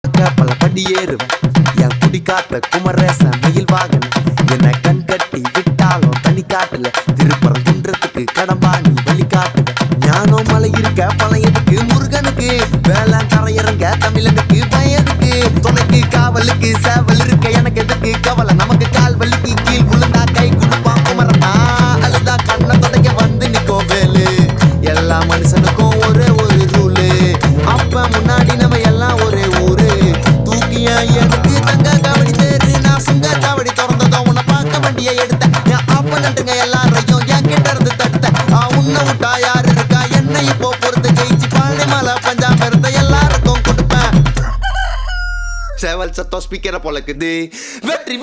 பல படி ஏறுவேன் என் குடி காத்த குமரேசன் மயில் வாகன என்னை கண் கட்டி விட்டாலும் தனி காட்டுல திருப்பரம் குன்றத்துக்கு கடம்பா நீ வழி காட்டுவேன் ஞானம் மலை இருக்க பழையதுக்கு முருகனுக்கு வேலை தரையிறங்க தமிழனுக்கு பயதுக்கு துணைக்கு காவலுக்கு சேவல் இருக்க எனக்கு எதுக்கு கவலை நமக்கு கால் வலிக்கு கீழ் விழுந்தா கை கொடுப்பான் குமரனா அழுதா கண்ணை தொடக்க வந்து நிக்கோ வேலு எல்லா மனுஷனுக்கும் ஒரே ஒரு ரூலு அப்ப முன்னாடி நம்ம எல்லாம் ஒரே ஊரு தூக்கிய எனக்கு தங்க காவடி தேரு நான் சுங்க காவடி திறந்ததும் உன்னை பார்க்க வண்டியை எடுத்தேன் என் அப்பனட்டுங்க எல்லாரையும் என் கிட்ட இருந்து தடுத்த உன்னை விட்டா யாரு இருக்கா என்னை இப்போ பொறுத்து ஜெயிச்சு பழனி மலை பஞ்சாப் இருந்த எல்லாருக்கும் கொடுப்பேன் சேவல் சத்தம் ஸ்பீக்கரை பொழக்குது வெற்றி